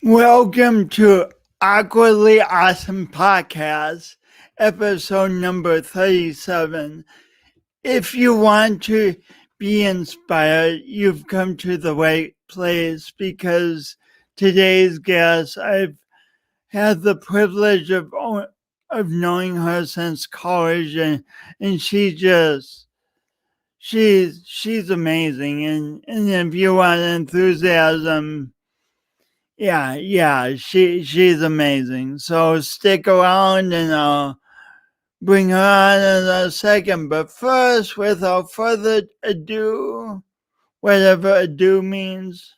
Welcome to Awkwardly Awesome Podcast, episode number 37. If you want to be inspired, you've come to the right place because today's guest, I've had the privilege of knowing her since college, and she's amazing. And if you want enthusiasm, she's amazing. So stick around and I'll bring her on in a second. But first, without further ado, whatever ado means.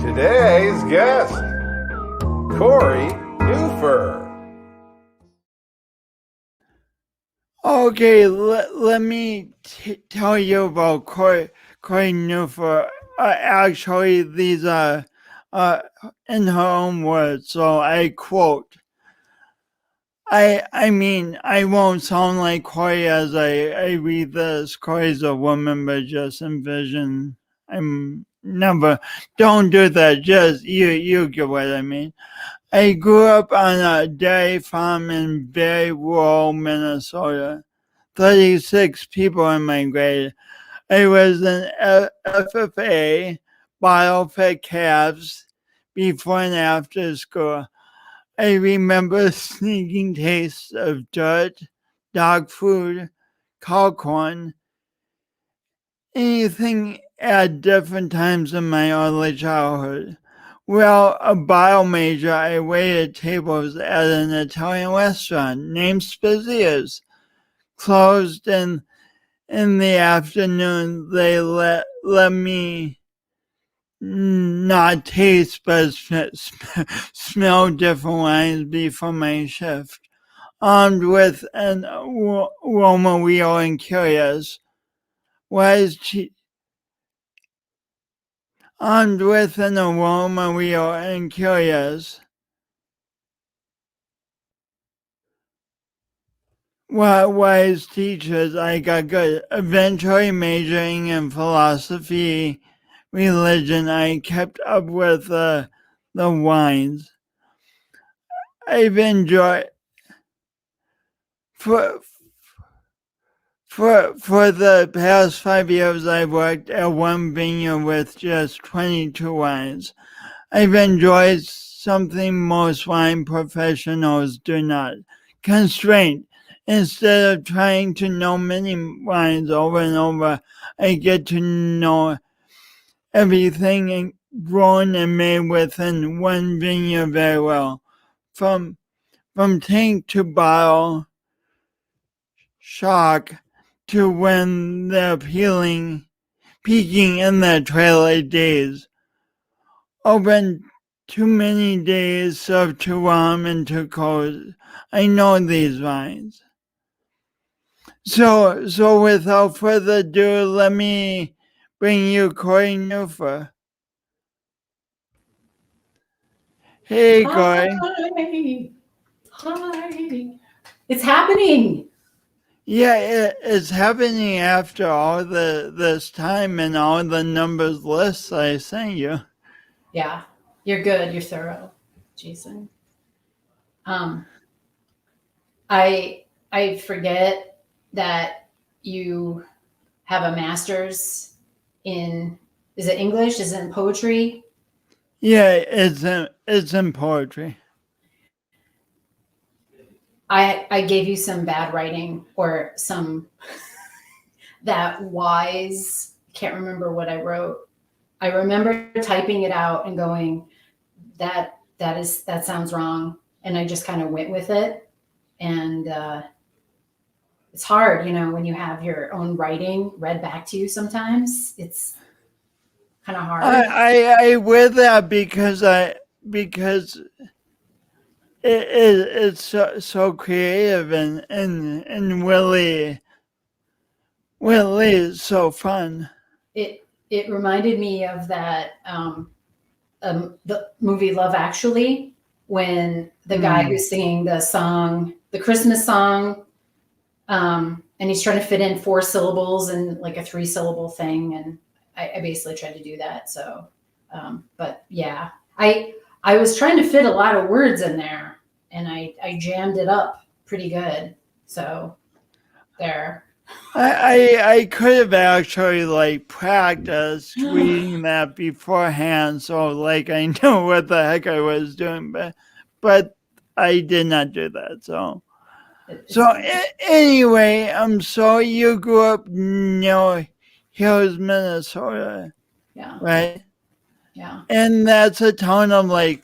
Today's guest, Corey Nuffer. Okay, let me tell you about Corey Nuffer. Actually, these are in her own words, so I quote. I mean, I won't sound like Corey as I read this. Corey's a woman, but just envision. Don't do that. Just, you get what I mean. I grew up on a dairy farm in very rural Minnesota. 36 people in my grade. I was an FFA, bottle fed calves, before and after school. I remember sneaking tastes of dirt, dog food, cow corn, anything at different times in my early childhood. Well, a bio major, I waited tables at an Italian restaurant named Spazier's. Closed in the afternoon. They let me not taste but smell different wines before my shift. Armed with an aroma wheel and curious. Armed with an aroma wheel and curious. Wise teachers, I got good. Eventually majoring in philosophy, religion, I kept up with the wines. I've enjoyed for the past 5 years. I've worked at one vineyard with just 22 wines. I've enjoyed something most wine professionals do not: constraint. Instead of trying to know many wines over and over, I get to know everything grown and made within one vineyard very well. From tank to bottle, shock to when they're peaking in their twilight days. Open too many days, served too warm and too cold. I know these wines. So without further ado, let me bring you Corey Nuffer. Hey, Corey. Hi. It's happening. Yeah, it's happening after all this time and all the numbers lists I sent you. Yeah, you're good. You're thorough, Jason. I forget that you have a master's in, is it English? Is it in poetry? Yeah, it's in poetry. I gave you some bad writing or some that wise, can't remember what I wrote. I remember typing it out and going, that sounds wrong. And I just kind of went with it. And it's hard, when you have your own writing read back to you sometimes. It's kind of hard. I with that because it's so creative and really so fun. It reminded me of that the movie Love Actually, when the guy who's singing the song, the Christmas song, and he's trying to fit in 4 syllables and like a 3-syllable thing. And I basically tried to do that. So, but yeah, I was trying to fit a lot of words in there, and I jammed it up pretty good. So there. I could have actually like practiced reading that beforehand, so like I know what the heck I was doing, but I did not do that. So anyway, so you grew up near Hills, Minnesota, Yeah. right? Yeah. And that's a town of like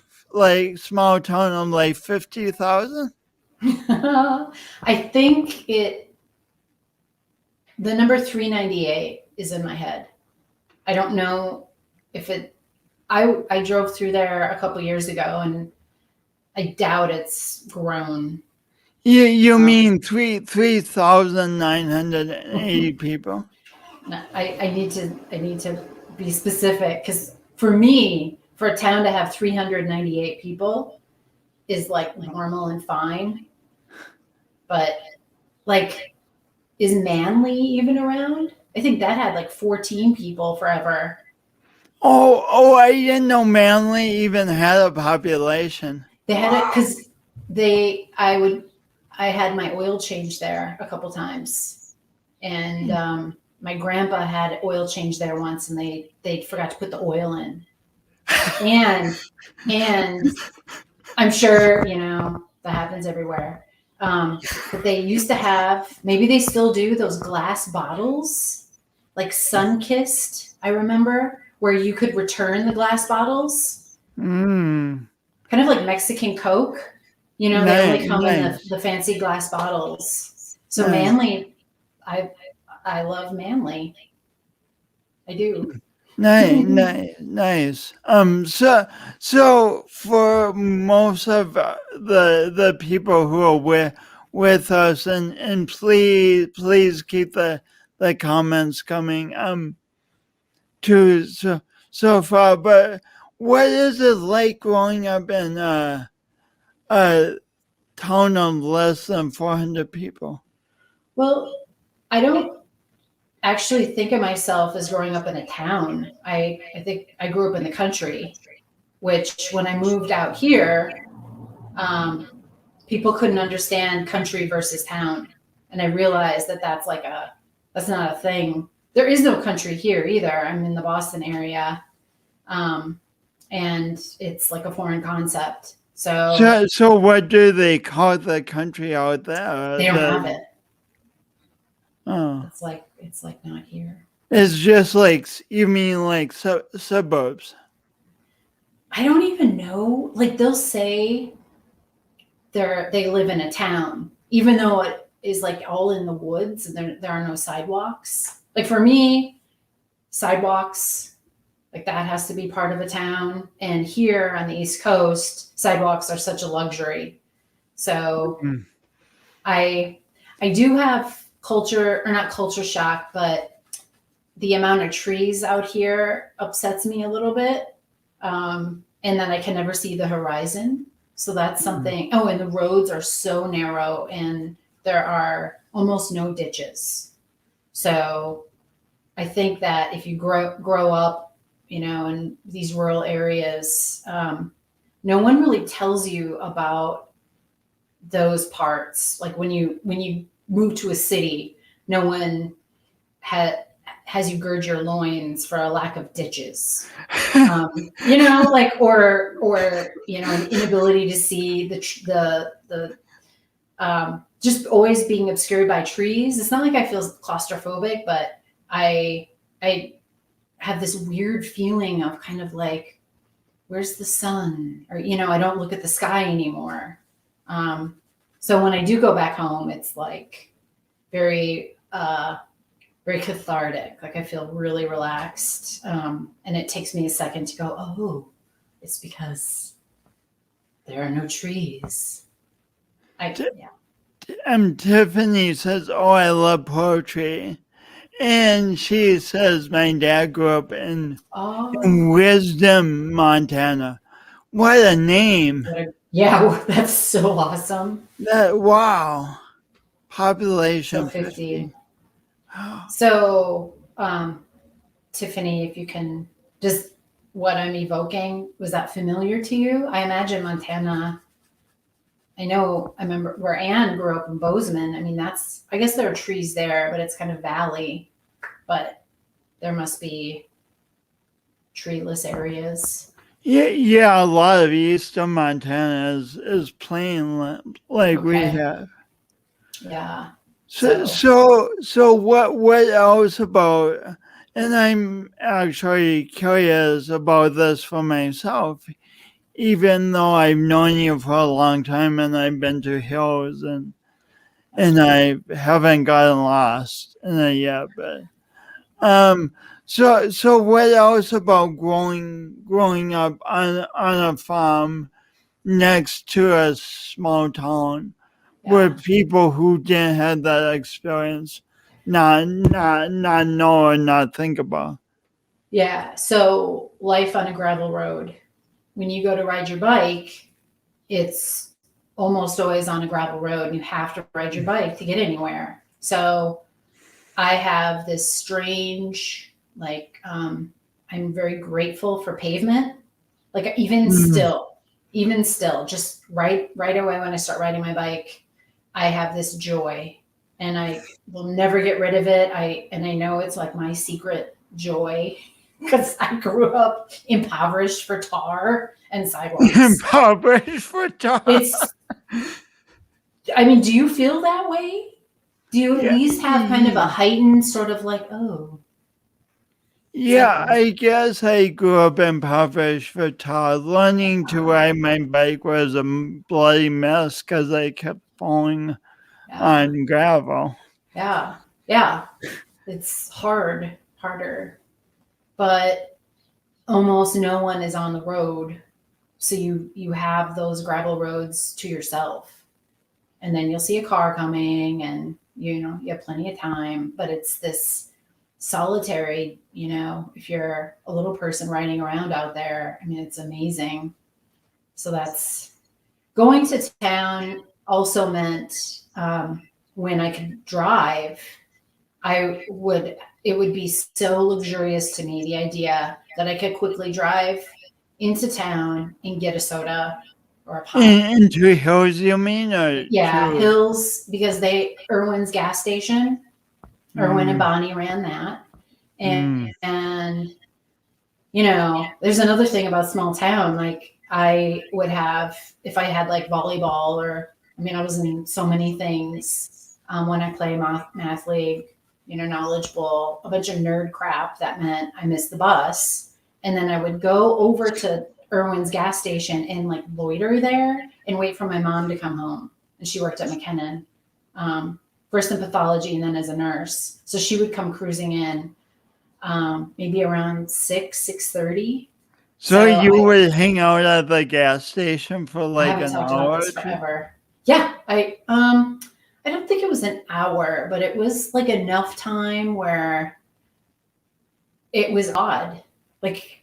small town of like 50,000. I think the number 398 is in my head. I don't know if I drove through there a couple years ago, and I doubt it's grown. You mean 3,980 people? No, I need to be specific, because for me, for a town to have 398 people is like normal and fine. But like, is Manly even around? I think that had like 14 people forever. Oh, I didn't know Manly even had a population. They had it because I had my oil change there a couple times, and my grandpa had oil change there once, and they forgot to put the oil in, and I'm sure that happens everywhere. But they used to have, maybe they still do, those glass bottles, like Sunkissed, I remember, where you could return the glass bottles. Mm. Kind of like Mexican Coke. They only come in the fancy glass bottles. So Manly, I love Manly. I do. Nice. So for most of the people who are with us, and please keep the comments coming to so far. But what is it like growing up in a town of less than 400 people? Well, I don't actually think of myself as growing up in a town. I think I grew up in the country, which when I moved out here, people couldn't understand country versus town. And I realized that that's not a thing. There is no country here either. I'm in the Boston area. And it's like a foreign concept. So what do they call the country out there? They don't have it. Oh. It's like not here. It's just like, you mean like suburbs? I don't even know. Like, they'll say they live in a town, even though it is like all in the woods and there are no sidewalks. Like, for me, sidewalks, like, that has to be part of a town. And here on the East Coast, sidewalks are such a luxury. So I do have not culture shock, but the amount of trees out here upsets me a little bit. And then I can never see the horizon. So that's something. Oh, and the roads are so narrow, and there are almost no ditches. So I think that if you grow up, in these rural areas, no one really tells you about those parts. Like, when you move to a city, no one has you gird your loins for a lack of ditches. Or an inability to see the just always being obscured by trees. It's not like I feel claustrophobic, but I have this weird feeling of kind of like, where's the sun? Or, I don't look at the sky anymore. So when I do go back home, it's like very, very cathartic. Like, I feel really relaxed. And it takes me a second to go, oh, it's because there are no trees. Tiffany says, oh, I love poetry. And she says, my dad grew up in Wisdom, Montana. What a name. Yeah, that's so awesome. Wow. Population so 50. So Tiffany, if you can, just what I'm evoking, was that familiar to you? I imagine Montana. I remember where Anne grew up in Bozeman. I mean, I guess there are trees there, but it's kind of valley, but there must be treeless areas. Yeah, a lot of eastern Montana is plain like we Okay. have. Yeah. So what else about? And I'm actually curious about this for myself, even though I've known you for a long time and I've been to hills and I haven't gotten lost in it yet. But so what else about growing up on a farm next to a small town where people who didn't have that experience not know or not think about? Yeah. So life on a gravel road. When you go to ride your bike, it's almost always on a gravel road and you have to ride your bike to get anywhere. So I have this strange, I'm very grateful for pavement. Like even still, just right away when I start riding my bike, I have this joy and I will never get rid of it. I know it's like my secret joy because I grew up impoverished for tar and sidewalks. Impoverished for tar. I mean, do you feel that way? Do you at least have kind of a heightened sort of like, oh? Yeah, I guess I grew up impoverished for tar. Learning to ride my bike was a bloody mess because I kept falling on gravel. Yeah. It's harder. But almost no one is on the road. So you have those gravel roads to yourself. And then you'll see a car coming and, you have plenty of time. But it's this solitary, if you're a little person riding around out there, I mean, it's amazing. So that's going to town also meant when I could drive, it would be so luxurious to me, the idea that I could quickly drive into town and get a soda or a pop. Into hills, you mean? Or hills, because Irwin's gas station, Irwin and Bonnie ran that. And there's another thing about small town. Like I would have, if I had like volleyball I was in so many things when I play math league, knowledgeable, a bunch of nerd crap that meant I missed the bus. And then I would go over to Irwin's gas station and like loiter there and wait for my mom to come home. And she worked at McKinnon, first in pathology and then as a nurse. So she would come cruising in maybe around 6:30. So you would hang out at the gas station for like an hour? Forever. Yeah, I don't think it was an hour, but it was like enough time where it was odd. Like,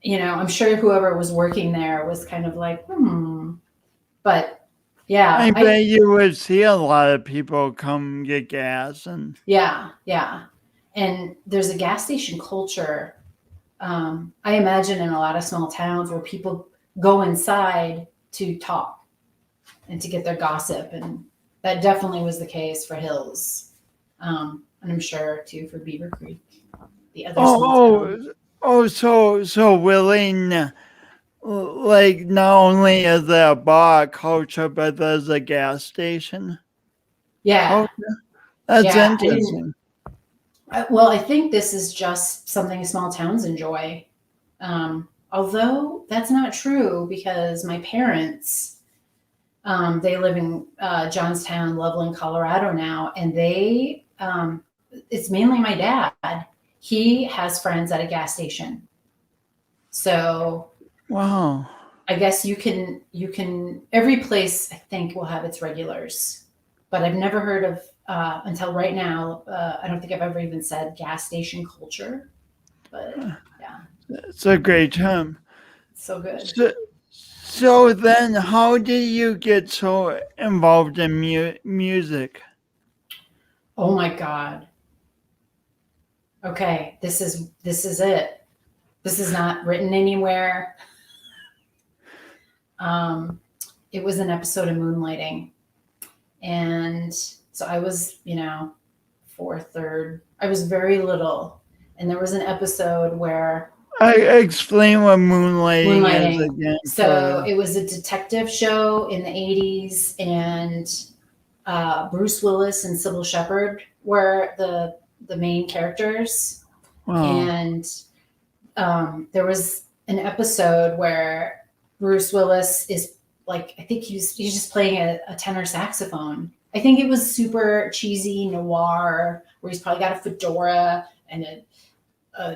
I'm sure whoever was working there was kind of like, But yeah. I bet you would see a lot of people come get gas and yeah. And there's a gas station culture. I imagine in a lot of small towns where people go inside to talk and to get their gossip. And that definitely was the case for Hills. And I'm sure too for Beaver Creek, the other small town. So willing, like not only is there a bar culture, but there's a gas station. Yeah. That's interesting. Well, I think this is just something small towns enjoy. Although that's not true because my parents, they live in Johnstown, Loveland, Colorado now, and it's mainly my dad. He has friends at a gas station. So, wow. I guess you can, every place I think will have its regulars, but I've never heard of, until right now, I don't think I've ever even said gas station culture, but yeah. It's a great term. It's so good. So then how did you get so involved in music? Oh my God. okay, this is it. This is not written anywhere. It was an episode of Moonlighting. And so I was, fourth, third. I was very little. And there was an episode where I explain what moonlighting is again. So it was a detective show in the 80s, and Bruce Willis and Sybil Shepherd were the main characters. Wow. And there was an episode where Bruce Willis is like, I think he's just playing a tenor saxophone. I think it was super cheesy noir, where he's probably got a fedora and a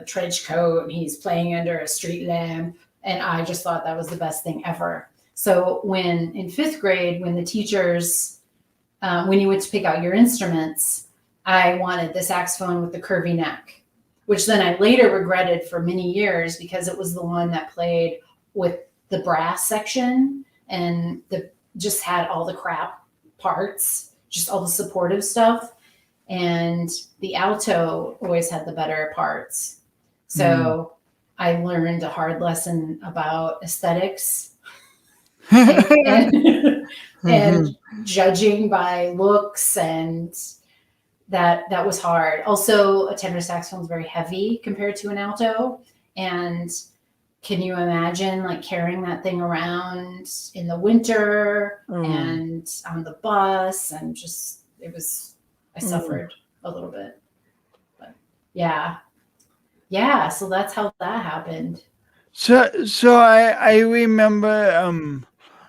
trench coat, and he's playing under a street lamp. And I just thought that was the best thing ever. So when in fifth grade, when the teachers, when you went to pick out your instruments, I wanted the saxophone with the curvy neck, which then I later regretted for many years because it was the one that played with the brass section and just had all the crap parts, just all the supportive stuff. And the alto always had the better parts. So I learned a hard lesson about aesthetics and judging by looks, and that was hard. Also, a tenor saxophone is very heavy compared to an alto. And can you imagine like carrying that thing around in the winter and on the bus, and just, I suffered a little bit, but yeah. So that's how that happened. So I remember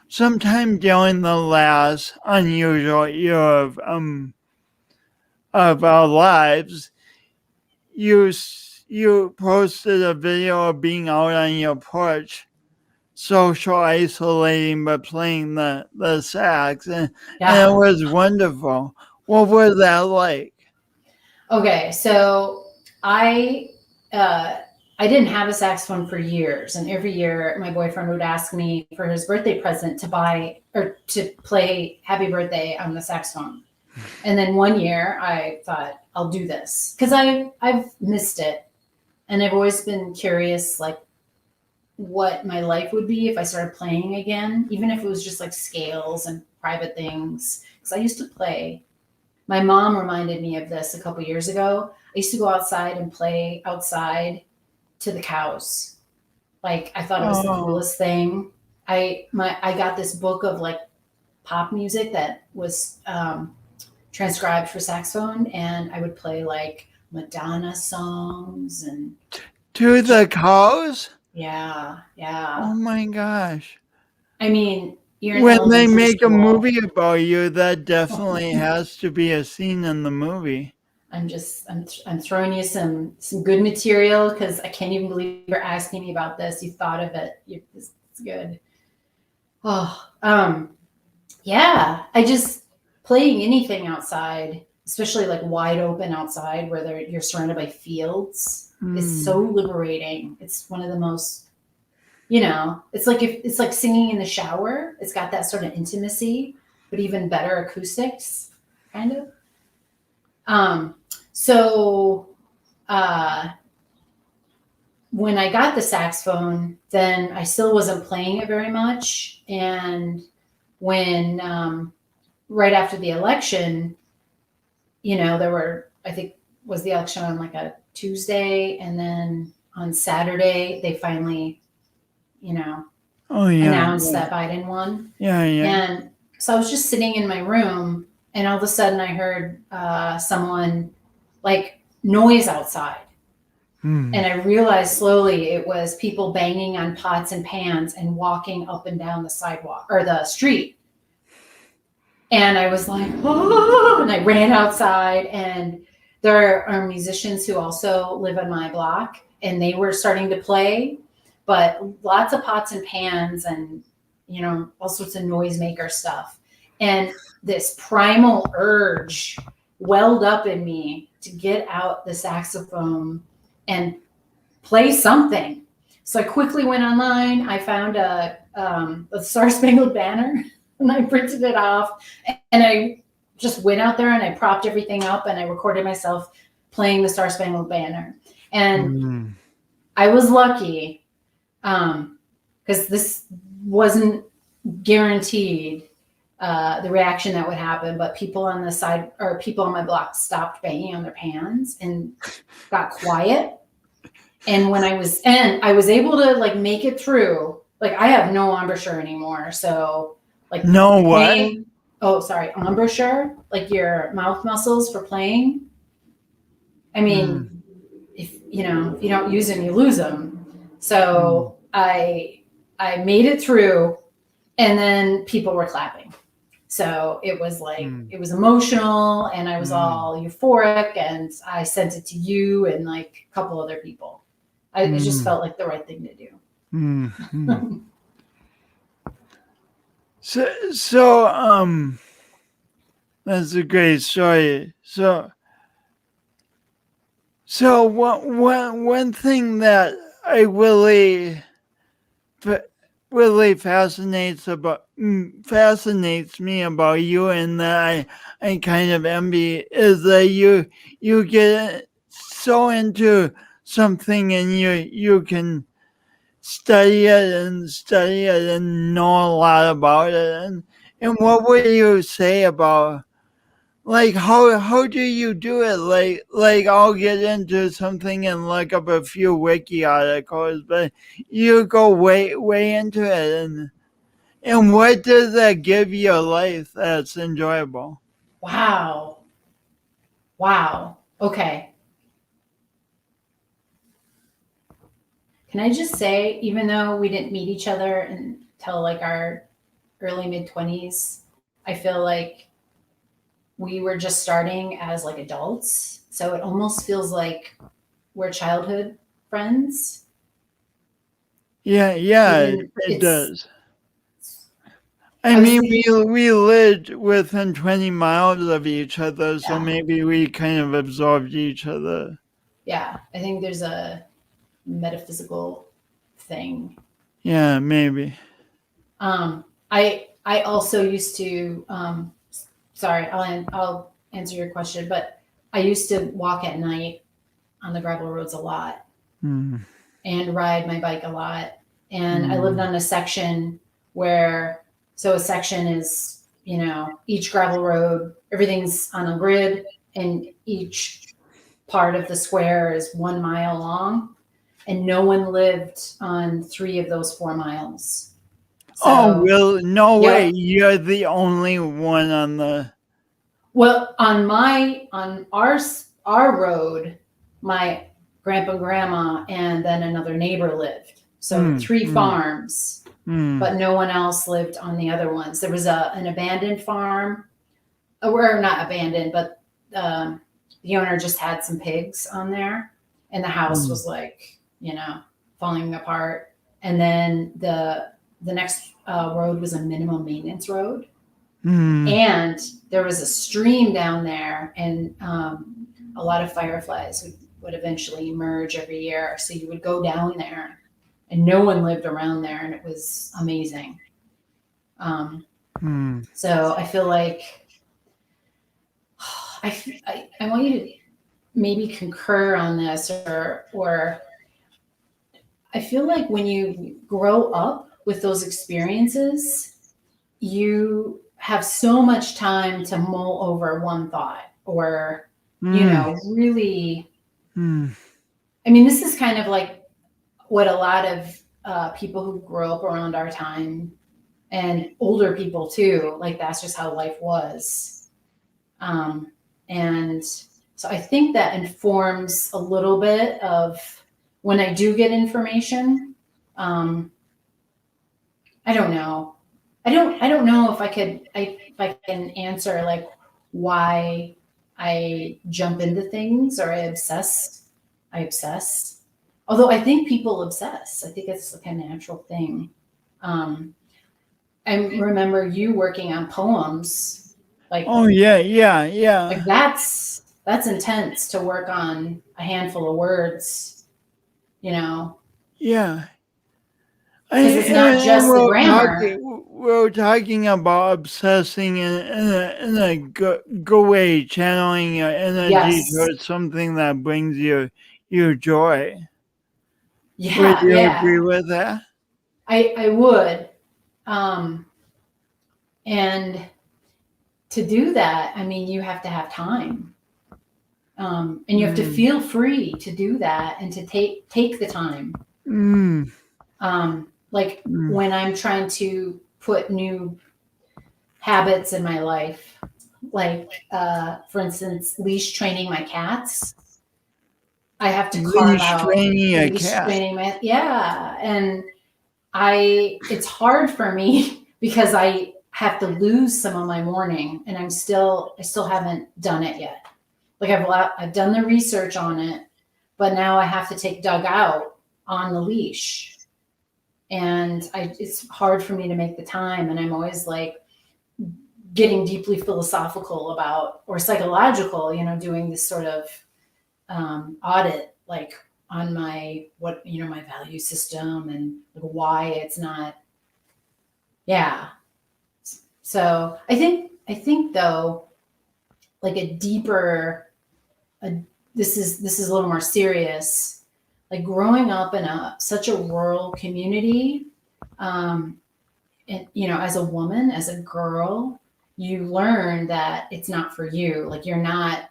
sometime during the last unusual year of our lives, you posted a video of being out on your porch, social isolating but playing the sax, and it was wonderful. What was that like? Okay, so I didn't have a saxophone for years, and every year my boyfriend would ask me for his birthday present to buy or to play Happy Birthday on the saxophone. And then one year I thought, I'll do this because I've missed it, and I've always been curious, like what my life would be if I started playing again, even if it was just like scales and private things, because I used to play. My mom reminded me of this a couple years ago. I used to go outside and play outside to the cows. Like, I thought it was the coolest thing. I got this book of like pop music that was transcribed for saxophone, and I would play like Madonna songs and to the cows. Yeah. Oh my gosh! I mean, when they make a movie about you, that definitely has to be a scene in the movie. I'm throwing you some good material because I can't even believe you're asking me about this. You thought of it. It's good. Yeah. I just playing anything outside, especially like wide open outside where you're surrounded by fields, is so liberating. It's one of the most, it's like singing in the shower. It's got that sort of intimacy, but even better acoustics, kind of. So when I got the saxophone, then I still wasn't playing it very much. And when, right after the election, there were, I think, was the election on like a Tuesday, and then on Saturday, they finally, announced that Biden won. Yeah. And so I was just sitting in my room, and all of a sudden I heard someone like noise outside. And I realized slowly it was people banging on pots and pans and walking up and down the sidewalk or the street. And I was like, oh, and I ran outside, and there are musicians who also live on my block, and they were starting to play, but lots of pots and pans and, all sorts of noisemaker stuff. And this primal urge welled up in me to get out the saxophone and play something. So I quickly went online. I found a Star Spangled Banner, and I printed it off, and I just went out there and I propped everything up, and I recorded myself playing the Star Spangled Banner. And I was lucky because this wasn't guaranteed the reaction that would happen, but people on the side or people on my block stopped banging on their pans and got quiet. And when I was able to like make it through, like I have no embouchure anymore. So like embouchure, like your mouth muscles for playing. I mean, if you don't use them, you lose them. So I made it through, and then people were clapping. So it was like, it was emotional, and I was all euphoric, and I sent it to you and like a couple other people. It just felt like the right thing to do. So that's a great story. So one thing that I really fascinates me about you, and that I kind of envy, is that you get so into something and you can study it and know a lot about it. And what would you say about, like, how do you do it? Like I'll get into something and look up a few wiki articles, but you go way into it, and what does that give your life that's enjoyable? Wow. Okay. Can I just say, even though we didn't meet each other until like our early mid-20s, I feel like we were just starting as like adults. So it almost feels like we're childhood friends. Yeah, it does. I mean, we lived within 20 miles of each other, so maybe we kind of absorbed each other. Yeah, I think there's a metaphysical thing. Yeah, maybe. I also used to sorry, I'll answer your question, but I used to walk at night on the gravel roads a lot and ride my bike a lot. And I lived on a section where, so a section is, each gravel road, everything's on a grid, and each part of the square is 1 mile long. And no one lived on 3 of those 4 miles. So, no way. You're the only one on the. Well, on our road, my grandpa and grandma and then another neighbor lived. So 3 farms, but no one else lived on the other ones. There was an abandoned farm, or not abandoned, but the owner just had some pigs on there, and the house was like, falling apart. And then the next road was a minimum maintenance road. And there was a stream down there, and a lot of fireflies would eventually emerge every year. So you would go down there, and no one lived around there, and it was amazing. So I feel like I want you to maybe concur on this, or I feel like when you grow up with those experiences, you have so much time to mull over one thought, or, really, I mean, this is kind of like what a lot of people who grow up around our time, and older people too, like that's just how life was. And so I think that informs a little bit of when I do get information. I don't know. I don't know if I can answer like why I jump into things or I obsess. Although I think people obsess. I think it's like a natural thing. I remember you working on poems. Like, oh yeah. Like that's intense to work on a handful of words. Yeah. Because it's not just the grammar. we're talking about obsessing in a good way, channeling your energy Yes. towards something that brings you joy. Yeah. Would you Yeah. agree with that? I would. And to do that, I mean, you have to have time. And you have to feel free to do that and to take the time. When I'm trying to put new habits in my life, like for instance, leash training my cats. I have to carve out leash training my and it's hard for me because I have to lose some of my morning, and I still haven't done it yet. Like I've done the research on it, but now I have to take Doug out on the leash, and it's hard for me to make the time. And I'm always like getting deeply philosophical about, or psychological, doing this sort of audit, like on my my value system and like why it's not. Yeah. So I think though, like a deeper, this is a little more serious. Like growing up in such a rural community, and as a woman, as a girl, you learn that it's not for you. Like you're not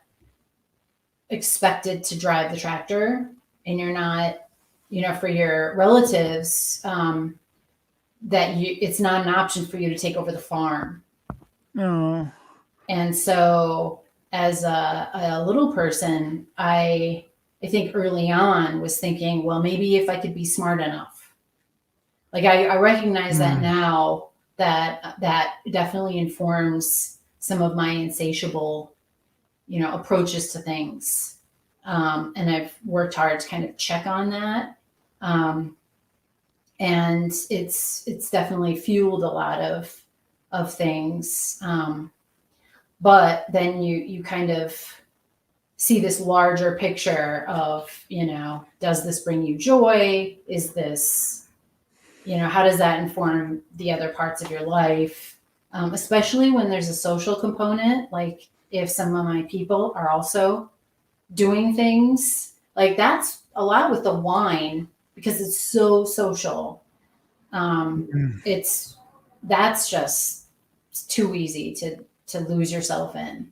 expected to drive the tractor, and you're not, for your relatives, it's not an option for you to take over the farm. Oh. And so as a little person, I think early on was thinking, well, maybe if I could be smart enough. Like I recognize that now, that definitely informs some of my insatiable, approaches to things. And I've worked hard to kind of check on that. And it's definitely fueled a lot of things. But then you kind of see this larger picture of, does this bring you joy? Is this, how does that inform the other parts of your life? Especially when there's a social component, like if some of my people are also doing things, like that's a lot with the wine, because it's so social. That's just too easy to lose yourself in.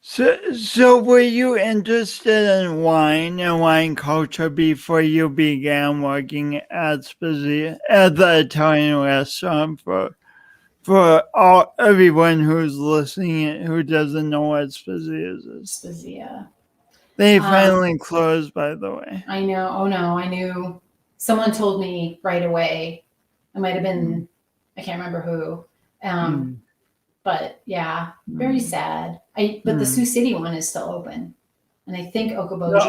So were you interested in wine and wine culture before you began working at Spezia, at the Italian restaurant? For everyone who's listening who doesn't know what Spezia is. Spezia. They finally closed, by the way. I know. Oh no, I knew. Someone told me right away. It might have been, I can't remember who. But yeah, very sad. But the Sioux City one is still open, and I think Okoboji is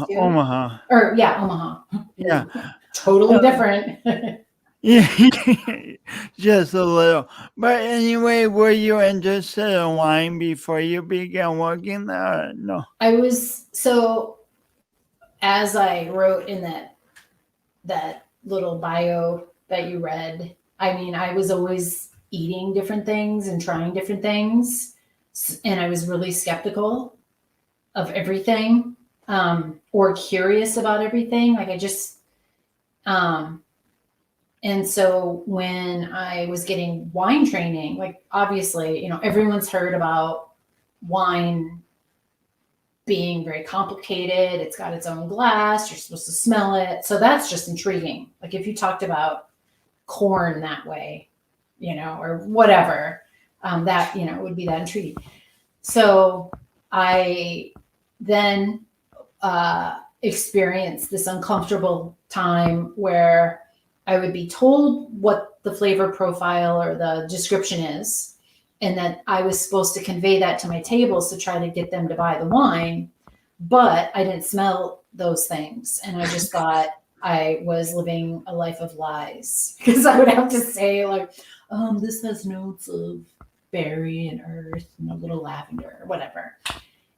too. Omaha. Omaha. Yeah, totally different. Yeah, just a little. But anyway, were you interested in wine before you began working there? No. I was, so as I wrote in that little bio that you read, I mean, I was always eating different things and trying different things. And I was really skeptical of everything, or curious about everything. Like I just, and so when I was getting wine training, like obviously, everyone's heard about wine being very complicated. It's got its own glass. You're supposed to smell it. So that's just intriguing. Like if you talked about corn that way, or whatever, that, would be that intriguing. So I then experienced this uncomfortable time where I would be told what the flavor profile or the description is, and that I was supposed to convey that to my tables to try to get them to buy the wine, but I didn't smell those things. And I just thought I was living a life of lies, because I would have to say like, this has notes of berry and earth and a little lavender or whatever.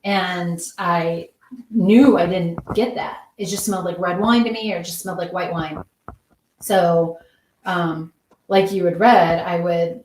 And I knew I didn't get that. It just smelled like red wine to me, or it just smelled like white wine. So like you had read, I would,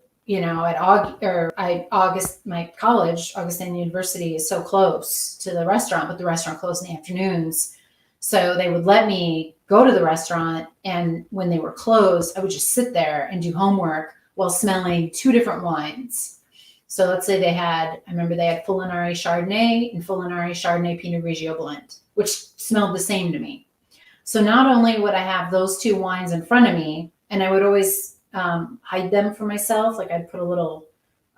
my college, Augustine University is so close to the restaurant, but the restaurant closed in the afternoons. So they would let me go to the restaurant. And when they were closed, I would just sit there and do homework while smelling 2 different wines. So let's say I remember they had Fulinari Chardonnay and Fulinari Chardonnay Pinot Grigio blend, which smelled the same to me. So not only would I have those 2 wines in front of me, and I would always hide them for myself. Like I'd put a little,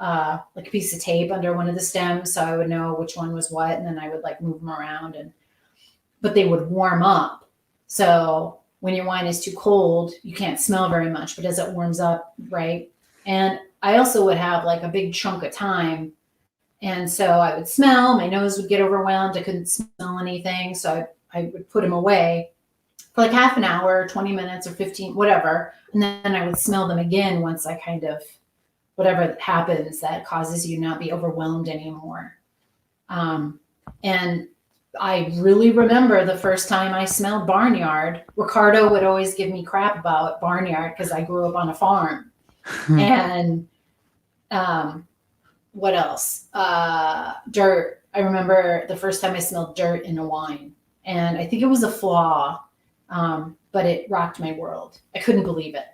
like a piece of tape under one of the stems so I would know which one was what. And then I would like move them around but they would warm up. So when your wine is too cold, you can't smell very much, but as it warms up, right? And I also would have like a big chunk of time. And so I would smell, my nose would get overwhelmed. I couldn't smell anything. So I would put them away for like half an hour, 20 minutes or 15, whatever. And then I would smell them again once I kind of, whatever happens that causes you not be overwhelmed anymore. And I really remember the first time I smelled barnyard. Ricardo would always give me crap about barnyard because I grew up on a farm. And what else? Dirt. I remember the first time I smelled dirt in a wine. And I think it was a flaw, but it rocked my world. I couldn't believe it.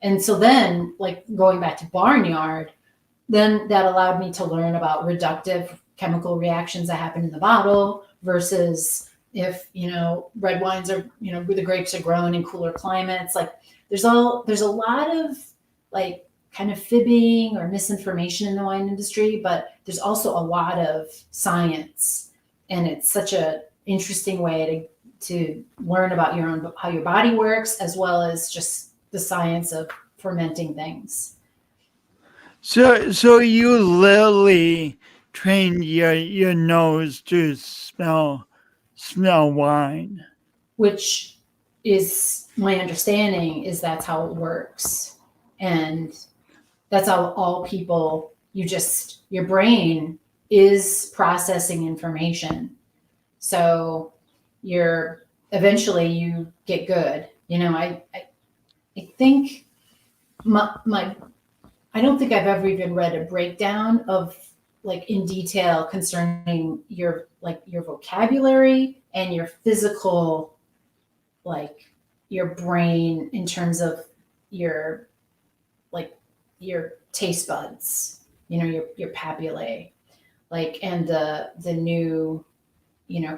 And so then, like going back to barnyard, then that allowed me to learn about reductive chemical reactions that happen in the bottle versus if, red wines are, where the grapes are grown in cooler climates. Like there's a lot of like kind of fibbing or misinformation in the wine industry, but there's also a lot of science, and it's such a interesting way to learn about how your body works, as well as just the science of fermenting things. So you literally trained your nose to smell wine, which is my understanding is that's how it works, and that's how all people. Your brain is processing information, so eventually you get good. I think I don't think I've ever even read a breakdown of like in detail concerning your vocabulary and your physical, like your brain in terms of your taste buds, your papillae, like, and the new,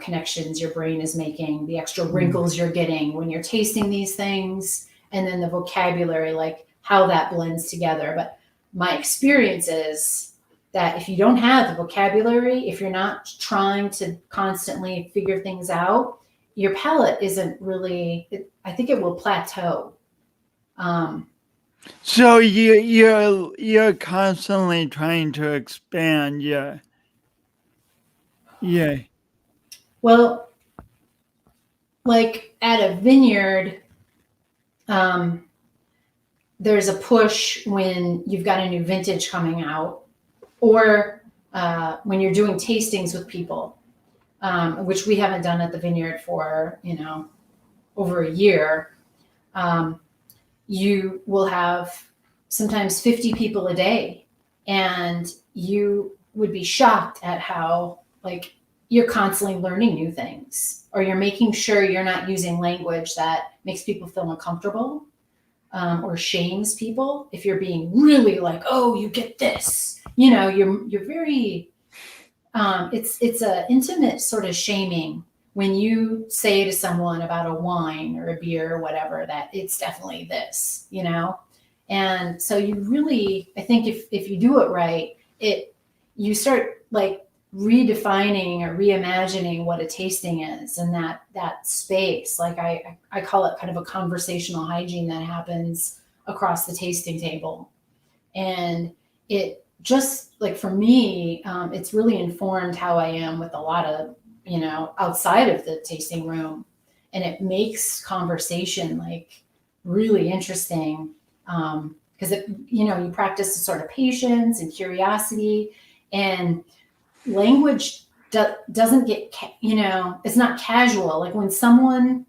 connections your brain is making, the extra wrinkles you're getting when you're tasting these things, and then the vocabulary, like how that blends together. But my experience is that if you don't have the vocabulary, if you're not trying to constantly figure things out, your palate isn't really, I think it will plateau. So you're constantly trying to expand. Yeah. Well, like at a vineyard, there's a push when you've got a new vintage coming out, or when you're doing tastings with people, which we haven't done at the vineyard for, over a year. You will have sometimes 50 people a day, and you would be shocked at how like you're constantly learning new things, or you're making sure you're not using language that makes people feel uncomfortable, or shames people. If you're being really like, oh, you get this, you're very, it's a intimate sort of shaming when you say to someone about a wine or a beer or whatever, that it's definitely this, And so you really, I think if you do it right, you start like redefining or reimagining what a tasting is, and that space. Like I call it kind of a conversational hygiene that happens across the tasting table. And it just like, for me, it's really informed how I am with a lot of, outside of the tasting room. And it makes conversation like really interesting. Because you practice a sort of patience and curiosity, and language doesn't get, it's not casual. Like when someone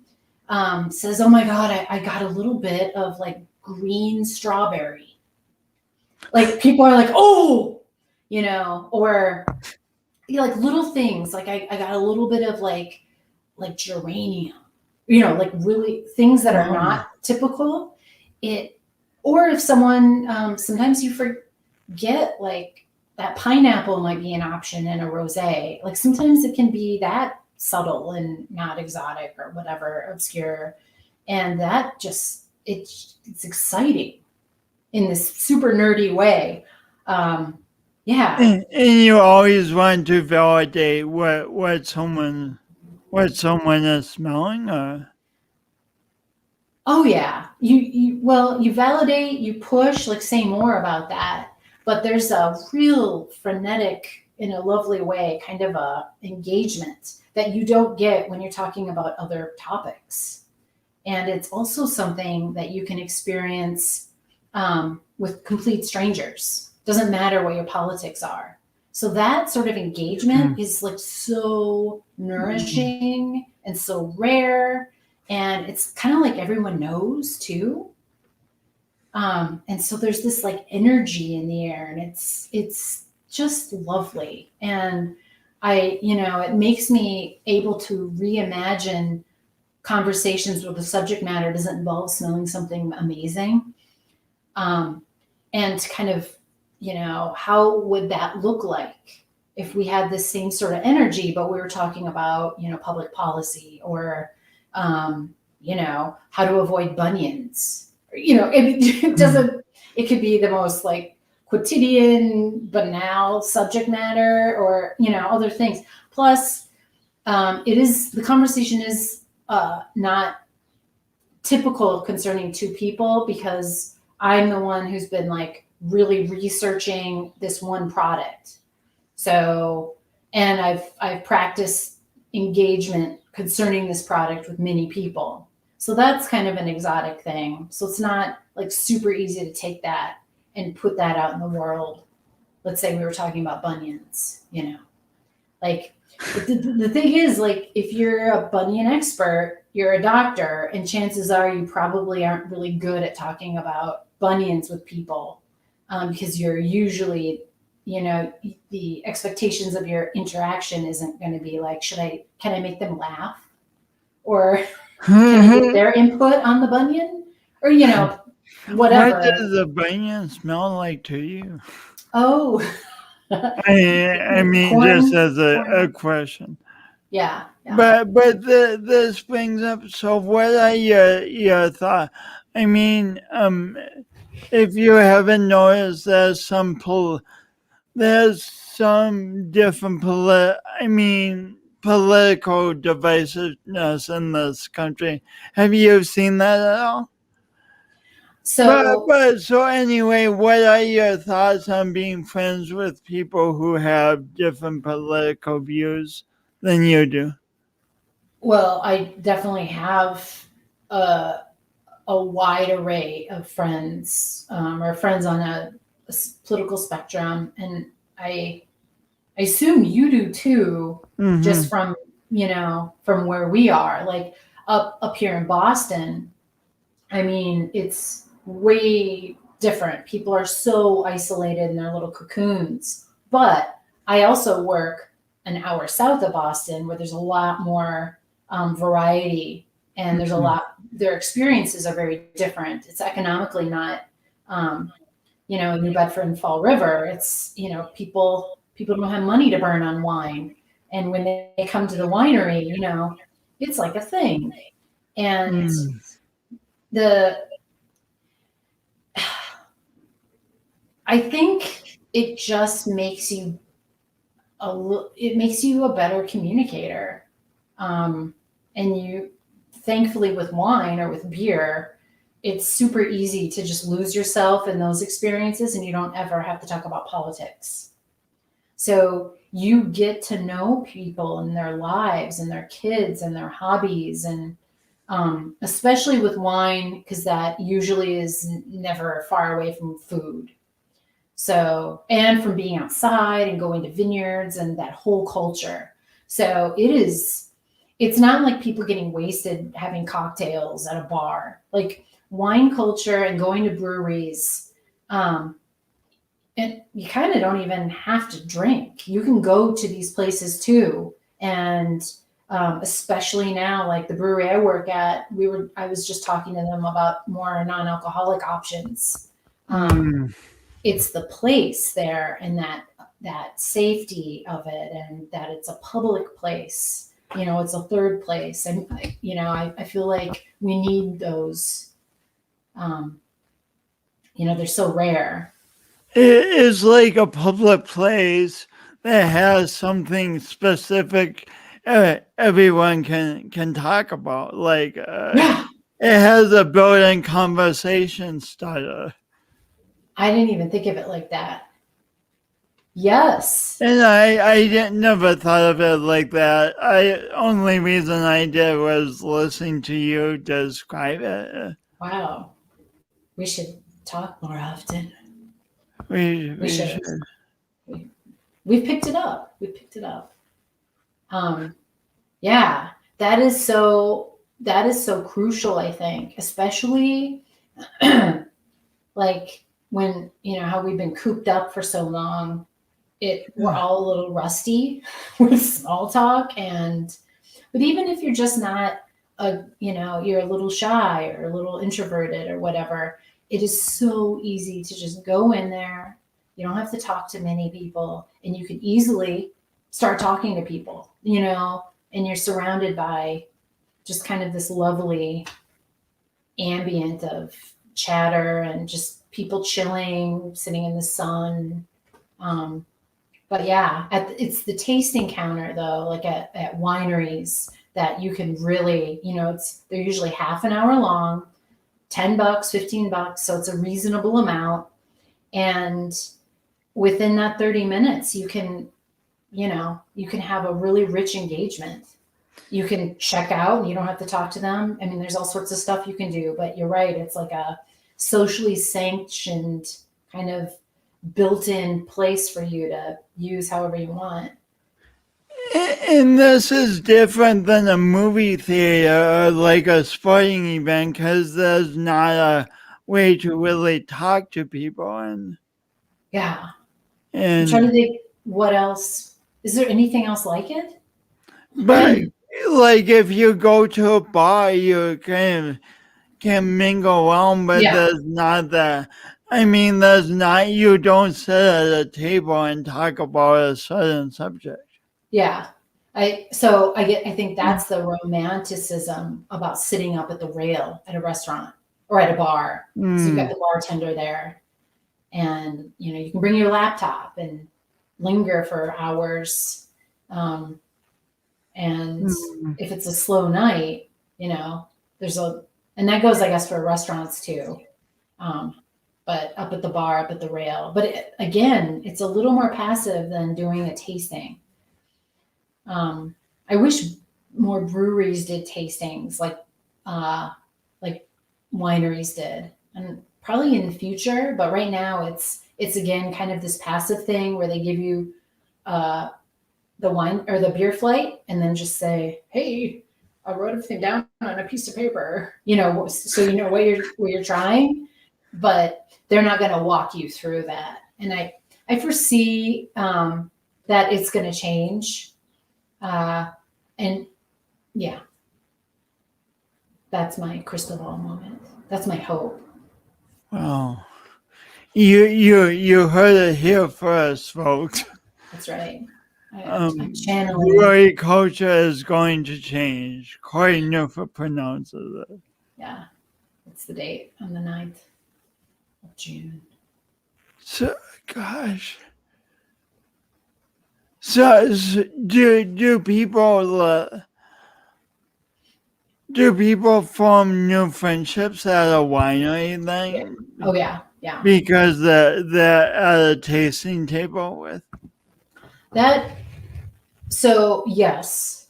says, oh my God, I got a little bit of like green strawberry. Like people are like, oh, you know, or like little things. Like I got a little bit of like geranium, you know, like really things that are not typical. Or if someone, sometimes you forget like that pineapple might be an option in a rosé. Like sometimes it can be that subtle and not exotic or whatever, obscure. And that just, it's exciting in this super nerdy way. Yeah. And you always want to validate what someone is smelling, or Oh yeah. You validate, you push, like say more about that. But there's a real frenetic, in a lovely way, kind of a engagement that you don't get when you're talking about other topics. And it's also something that you can experience with complete strangers. Doesn't matter what your politics are. So that sort of engagement is like so nourishing and so rare. And it's kind of like everyone knows too. And so there's this like energy in the air, and it's just lovely. And it makes me able to reimagine conversations where the subject matter doesn't involve smelling something amazing. And kind of, how would that look like if we had this same sort of energy, but we were talking about, public policy or, how to avoid bunions. It doesn't, it could be the most like quotidian, banal subject matter or, other things. Plus, the conversation is not typical concerning two people, because I'm the one who's been like really researching this one product. So, and I've practiced engagement concerning this product with many people. So that's kind of an exotic thing. So it's not like super easy to take that and put that out in the world. Let's say we were talking about bunions, like the thing is, like, if you're a bunion expert, you're a doctor, and chances are you probably aren't really good at talking about bunions with people, because you're usually, the expectations of your interaction isn't going to be like, can I make them laugh? Or can I get their input on the bunion? Or, whatever. What does a bunion smell like to you? Oh, I mean, corn, just as a question. Yeah. But this brings up. So, what are your thoughts? I mean, if you haven't noticed, there's some different political divisiveness in this country. Have you seen that at all? So, So anyway, what are your thoughts on being friends with people who have different political views than you do? well, I definitely have a wide array of friends, or friends on a political spectrum, and I assume you do too, just from from where we are, like up here in Boston. I mean, it's way different. People are so isolated in their little cocoons. But I also work an hour south of Boston, where there's a lot more variety, and there's a lot. Their experiences are very different. It's economically not, New Bedford and Fall River. It's people don't have money to burn on wine, and when they come to the winery, it's like a thing, and I think it just makes you a better communicator. And you, thankfully, with wine or with beer, it's super easy to just lose yourself in those experiences, and you don't ever have to talk about politics. So you get to know people and their lives and their kids and their hobbies, and especially with wine, because that usually is never far away from food. So, and from being outside and going to vineyards and that whole culture. So it's not like people getting wasted having cocktails at a bar. Like wine culture and going to breweries, and you kind of don't even have to drink. You can go to these places too. And especially now, like the brewery I work at, I was just talking to them about more non-alcoholic options. It's the place there and that safety of it, and that it's a public place. It's a third place. And, I feel like we need those, they're so rare. It is like a public place that has something specific everyone can talk about. Like it has a built-in conversation starter. I didn't even think of it like that. Yes. And I never thought of it like that. Only reason I did was listening to you describe it. Wow. We should talk more often. We should. We've picked it up. Yeah, that is so crucial, I think, especially like when, how we've been cooped up for so long. We're all a little rusty with small talk, but even if you're just not you're a little shy or a little introverted or whatever, it is so easy to just go in there. You don't have to talk to many people, and you can easily start talking to people, and you're surrounded by just kind of this lovely ambient of chatter and just people chilling, sitting in the sun. But yeah, it's the tasting counter though, like at wineries, that you can really, they're usually half an hour long, $10, $15. So it's a reasonable amount. And within that 30 minutes, you can have a really rich engagement. You can check out and you don't have to talk to them. I mean, there's all sorts of stuff you can do, but you're right. It's like a socially sanctioned kind of built-in place for you to use however you want. And this is different than a movie theater or like a sporting event, because there's not a way to really talk to people. And I'm trying to think what else. Is there anything else like it? But like if you go to a bar, you can mingle around, but there's not that. I mean, you don't sit at a table and talk about a certain subject. Yeah. I think that's the romanticism about sitting up at the rail at a restaurant or at a bar. So you've got the bartender there, and you can bring your laptop and linger for hours. And if it's a slow night, and that goes, I guess, for restaurants too. But up at the bar, up at the rail. But again, it's a little more passive than doing a tasting. I wish more breweries did tastings like wineries did, and probably in the future. But right now, it's again kind of this passive thing where they give you the wine or the beer flight, and then just say, "Hey, I wrote everything down on a piece of paper," so you know what you're trying. But they're not going to walk you through that. And I foresee that it's going to change. And yeah, that's my crystal ball moment. That's my hope. Wow. You heard it here first, folks. That's right. I'm channeling. Brewery culture is going to change. Corey Nuffer pronounces it. Yeah. It's the date on the 9th of June. So, gosh. So do people form new friendships at a winery then? Oh yeah. Because they're at a tasting table with that. So yes,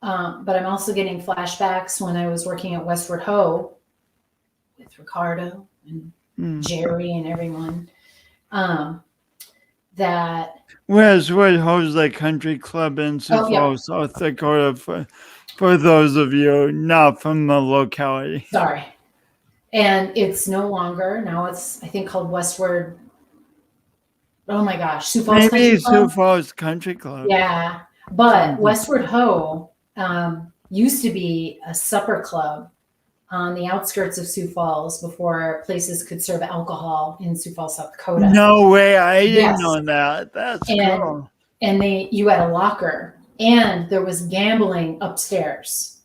but I'm also getting flashbacks when I was working at Westwood Ho with Ricardo and Jerry and everyone. That Westwood Ho's the country club in Sioux South Dakota, for those of you not from the locality. Sorry. And it's no longer, now it's, I think, called Westward. Oh my gosh, Sioux Falls Maybe Country Sioux Club. Falls Country Club. Yeah. But Something. Westwood Ho used to be a supper club on the outskirts of Sioux Falls before places could serve alcohol in Sioux Falls, South Dakota. No way, I didn't Yes. know that. That's And cool. and you had a locker, and there was gambling upstairs.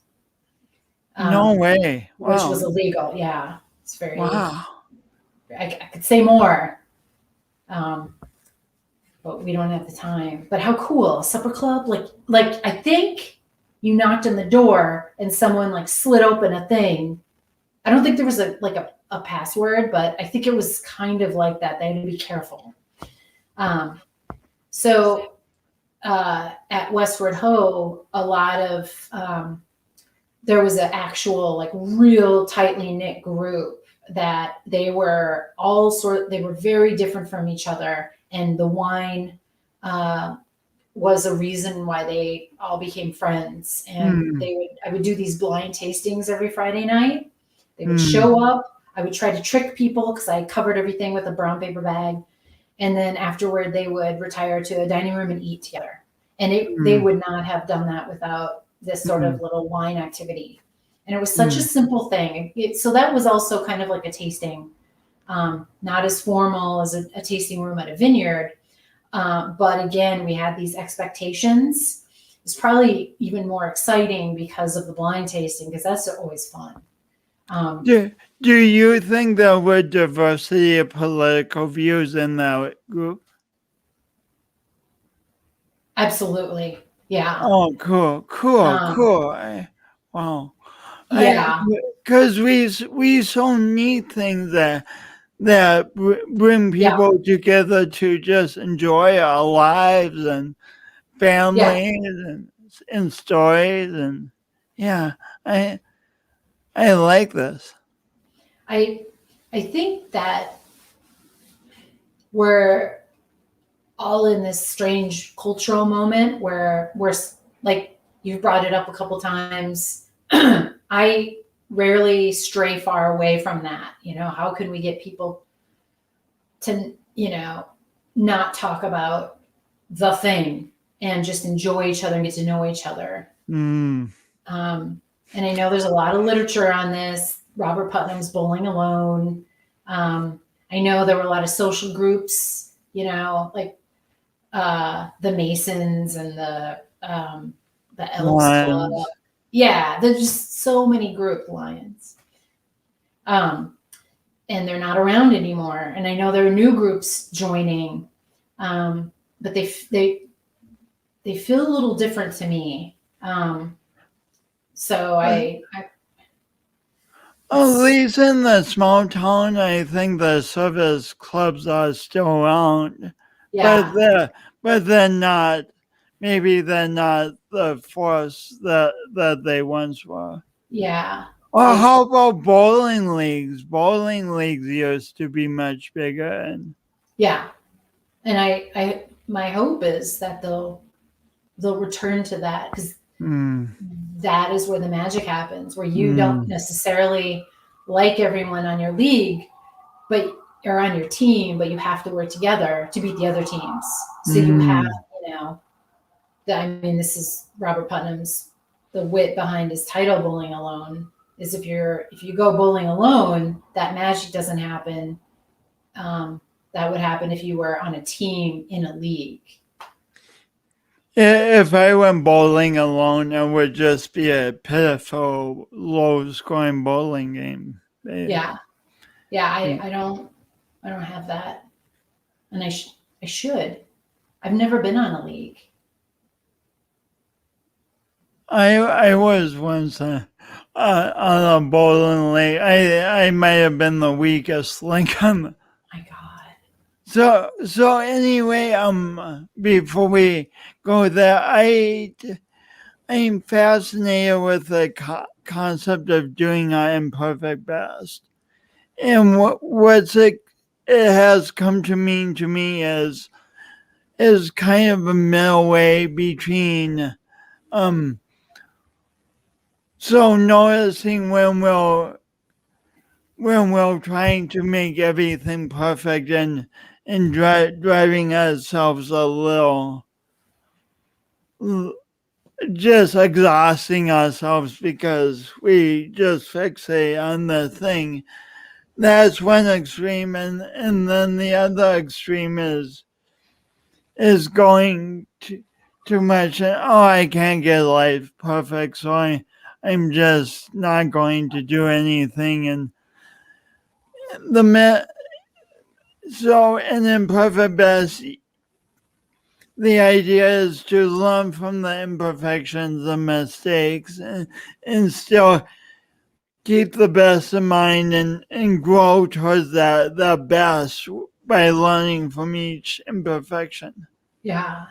No way. Which Wow. was illegal. Yeah. It's very, Wow. I could say more. But we don't have the time. But how cool, supper club? Like I think you knocked on the door and someone like slid open a thing. I don't think there was a password, but I think it was kind of like that. They had to be careful. So at Westward Ho, a lot of there was an actual like real tightly knit group that they were they were very different from each other, and the wine was a reason why they all became friends. And I would do these blind tastings every Friday night. They would show up. I would try to trick people because I covered everything with a brown paper bag. And then afterward, they would retire to a dining room and eat together. And they would not have done that without this sort of little wine activity. And it was such a simple thing. So that was also kind of like a tasting, not as formal as a tasting room at a vineyard. But again, we had these expectations. It's probably even more exciting because of the blind tasting, because that's always fun. Do you think there were diversity of political views in that group? Absolutely. Yeah. Oh, cool. Wow. Yeah. Because we so need things that bring people together to just enjoy our lives and families and stories. And yeah, I like this. I think that we're all in this strange cultural moment where we're like, you've brought it up a couple times. I rarely stray far away from that. How can we get people to, not talk about the thing and just enjoy each other and get to know each other? And I know there's a lot of literature on this. Robert Putnam's Bowling Alone. I know there were a lot of social groups, like the Masons and the Elks Club. Yeah, there's just so many group Lions. And they're not around anymore. And I know there are new groups joining, but they feel a little different to me. So at least in the small town, I think the service clubs are still around. Yeah. But they're not. Maybe they're not the force that they once were. Yeah. Or how about bowling leagues? Bowling leagues used to be much bigger. And my hope is that they'll return to that, because that is where the magic happens, where you don't necessarily like everyone on your league, or on your team, but you have to work together to beat the other teams. So you have, this is Robert Putnam's, the wit behind his title, Bowling Alone, is if you go bowling alone, that magic doesn't happen. That would happen if you were on a team in a league. If I went bowling alone, it would just be a pitiful, low-scoring bowling game. Yeah. I don't have that, and I should. I've never been on a league. I was once on a bowling league. I might have been the weakest link on the. My God. So anyway, before we go there, I'm fascinated with the concept of doing our imperfect best, and what's it has come to mean to me is kind of a middle way between so noticing when we'll when we're trying to make everything perfect and driving ourselves a little, just exhausting ourselves because we just fixate on the thing. That's one extreme, and then the other extreme is going too much. Oh, I can't get life perfect, so I'm just not going to do anything. And so an imperfect best, the idea is to learn from the imperfections, the mistakes, and still keep the best in mind and grow towards the best by learning from each imperfection. Yeah.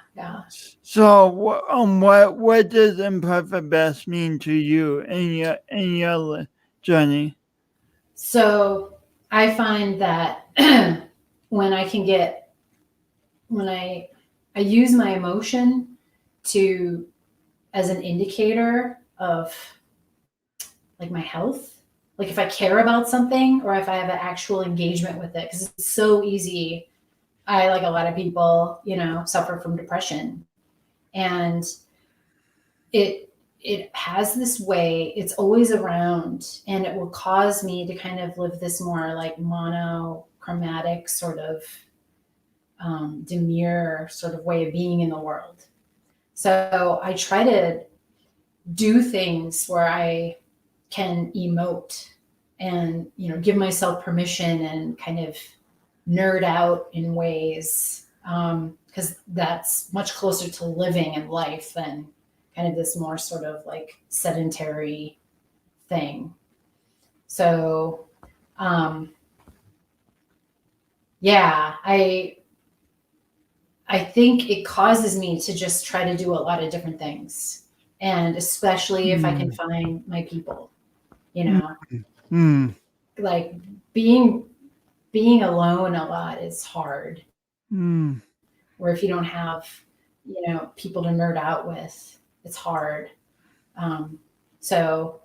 So, what does imperfect best mean to you in your journey? So I find that when I use my emotion as an indicator of like my health, like if I care about something or if I have an actual engagement with it, because it's so easy. I, like a lot of people, suffer from depression, and it has this way, it's always around, and it will cause me to kind of live this more like monochromatic sort of demure sort of way of being in the world. So I try to do things where I can emote and, give myself permission and kind of nerd out in ways, because that's much closer to living in life than kind of this more sort of like sedentary thing. So, yeah, I think it causes me to just try to do a lot of different things, and especially if I can find my people, like being alone a lot is hard. Or if you don't have, people to nerd out with, it's hard. So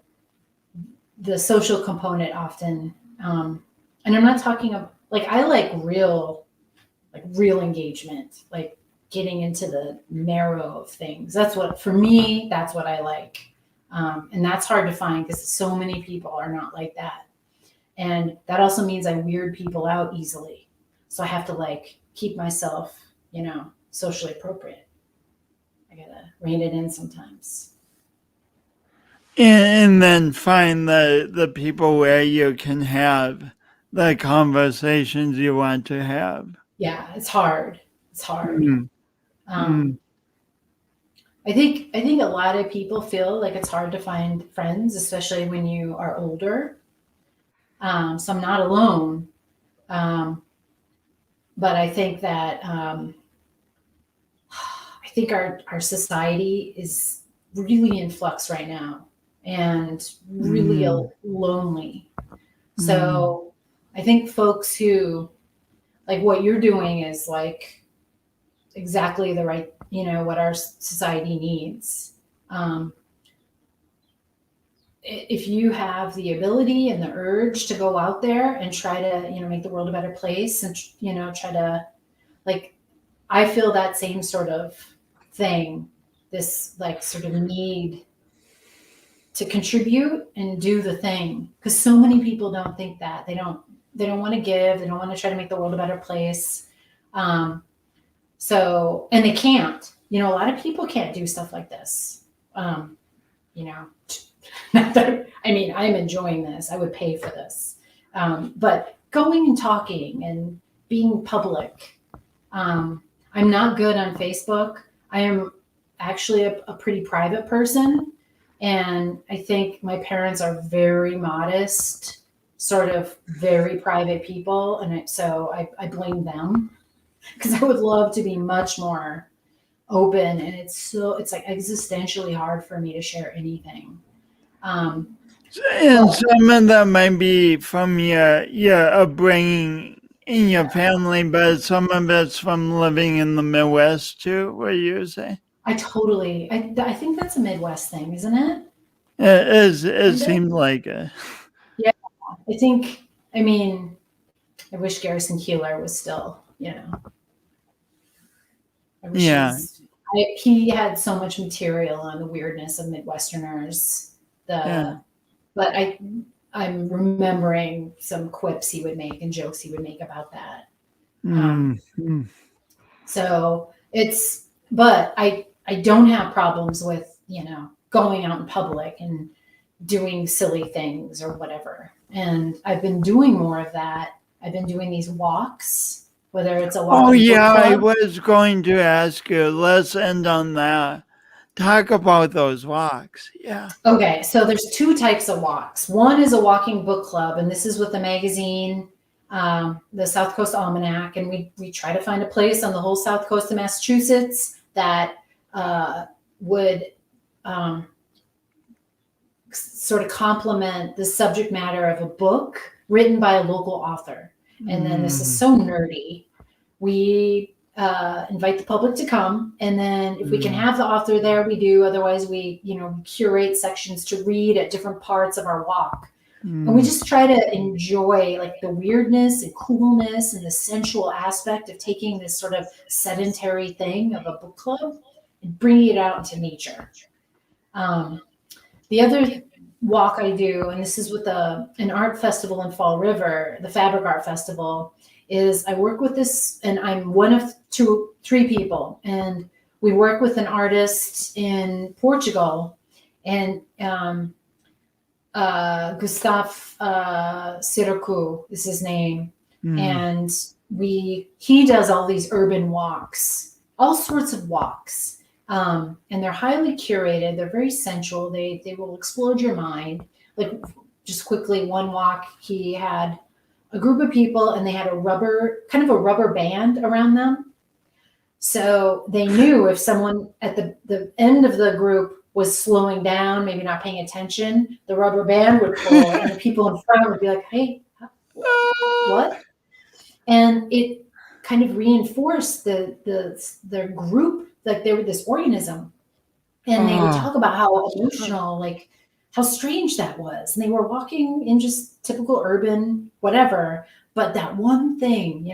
the social component often, and I'm not talking about, like, I like real engagement, like getting into the marrow of things. For me, that's what I like. And that's hard to find because so many people are not like that. And that also means I weird people out easily. So I have to like keep myself, socially appropriate. I gotta rein it in sometimes. And then find the people where you can have the conversations you want to have. Yeah, it's hard. It's hard. I think a lot of people feel like it's hard to find friends, especially when you are older. So I'm not alone. But I think that I think our society is really in flux right now and really lonely. So I think folks who, like what you're doing is like exactly the right, what our society needs. If you have the ability and the urge to go out there and try to, make the world a better place and, try to, like, I feel that same sort of thing, this like sort of need to contribute and do the thing. Because so many people don't think that. They don't want to give. They don't want to try to make the world a better place. So, and they can't. A lot of people can't do stuff like this. Not that, I mean, I'm enjoying this. I would pay for this. But going and talking and being public. I'm not good on Facebook. I am actually a pretty private person. And I think my parents are very modest, sort of very private people. And so I blame them because I would love to be much more open. And it's like existentially hard for me to share anything. And some of that might be from your upbringing in your family, but some of it's from living in the Midwest too. What do you say? I think that's a Midwest thing, isn't it? It seems like it. Yeah, I think I mean, I wish Garrison Keillor was still, I wish he had so much material on the weirdness of Midwesterners. But I'm remembering some quips he would make and jokes he would make about that. So but I don't have problems with, going out in public and doing silly things or whatever. And I've been doing more of that. I've been doing these walks, whether it's a walk. Oh, yeah, I was going to ask you. Let's end on that. Talk about those walks. Yeah. Okay, so there's two types of walks. One is a walking book club, and this is with the magazine, the South Coast Almanac, and we try to find a place on the whole South Coast of Massachusetts that would sort of complement the subject matter of a book written by a local author. And then this is so nerdy. We invite the public to come, and then if we can have the author there, we do. Otherwise, we curate sections to read at different parts of our walk. And we just try to enjoy like the weirdness and coolness and the sensual aspect of taking this sort of sedentary thing of a book club and bringing it out into nature. The other walk I do, and this is with an art festival in Fall River, the Fabric Art Festival, is I work with this, and I'm one of three people, and we work with an artist in Portugal, and Gustav Siracu is his name, and he does all these urban walks, all sorts of walks. And they're highly curated. They're very sensual. They will explode your mind. Like, just quickly, one walk, he had a group of people and they had a rubber band around them. So they knew if someone at the end of the group was slowing down, maybe not paying attention, the rubber band would pull and the people in front would be like, hey, what? And it kind of reinforced their group, like they were this organism, and they would talk about how emotional, like how strange that was. And they were walking in just typical urban whatever, but that one thing,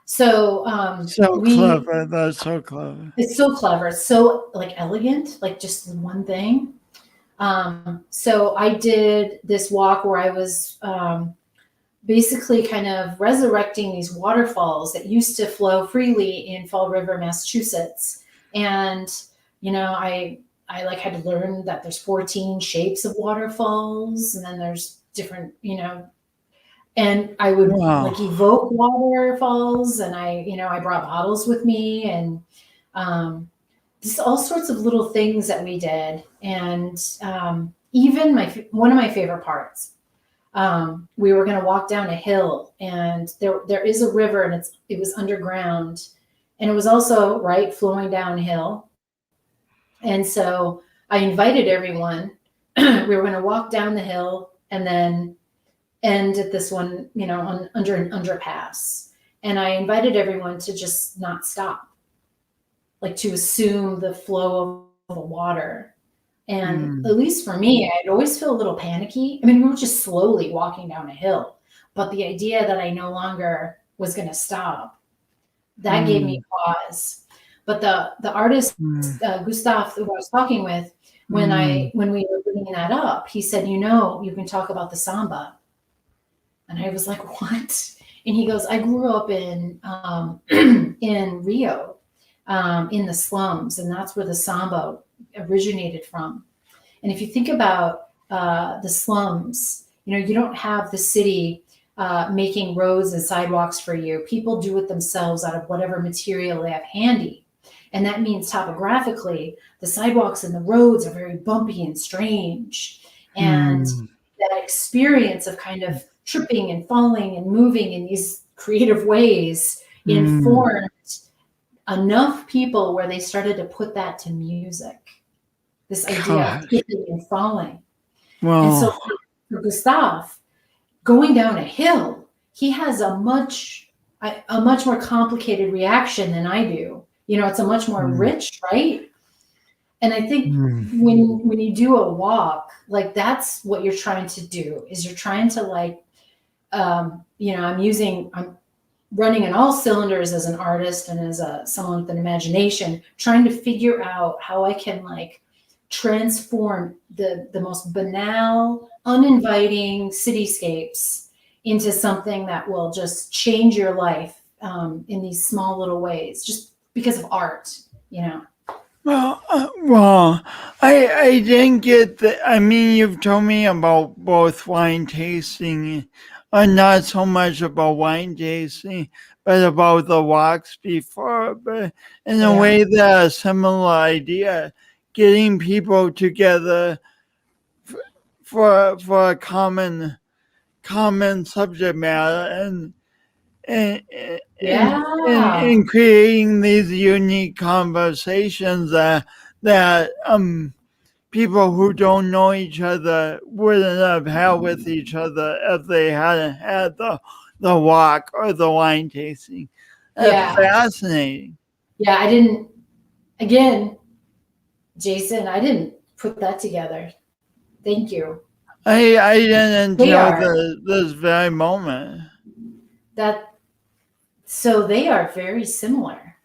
So clever. That's so clever. It's so clever. It's so like elegant, like just one thing. So I did this walk where I was basically kind of resurrecting these waterfalls that used to flow freely in Fall River, Massachusetts. And, I like had to learn that there's 14 shapes of waterfalls, and then there's different, and I would like evoke waterfalls, and I brought bottles with me, and just all sorts of little things that we did. And even one of my favorite parts, we were going to walk down a hill, and there is a river, and it was underground, and it was also flowing downhill. And so I invited everyone. We were going to walk down the hill and then end at this one, under an underpass. And I invited everyone to just not stop, like to assume the flow of the water. And at least for me, I'd always feel a little panicky. I mean, we were just slowly walking down a hill, but the idea that I no longer was going to stop, that gave me pause. But the artist, Gustav, who I was talking with, when we were bringing that up, he said, you can talk about the samba. And I was like, what? And he goes, I grew up in Rio, in the slums, and that's where the samba originated from. And if you think about the slums, you don't have the city making roads and sidewalks for you. People do it themselves out of whatever material they have handy. And that means topographically, the sidewalks and the roads are very bumpy and strange. And that experience of kind of tripping and falling and moving in these creative ways informed enough people where they started to put that to music. This idea of tripping and falling. Wow. And so for Gustav, going down a hill, he has a much more complicated reaction than I do. It's a much more rich, right? And I think when you do a walk, like that's what you're trying to do, is you're trying to I'm running on all cylinders as an artist and as someone with an imagination, trying to figure out how I can like transform the most banal, uninviting cityscapes into something that will just change your life in these small little ways, just because of art, you know. Well, I didn't get the. I mean, you've told me about both wine tasting, not so much about wine tasting, but about the walks before. But in a way, that a similar idea, getting people together for a common subject matter and in creating these unique conversations that people who don't know each other wouldn't have had with each other if they hadn't had the walk or the wine tasting. That's fascinating. Yeah, I didn't. Again, Jason, I didn't put that together. Thank you. I didn't until this very moment. So they are very similar.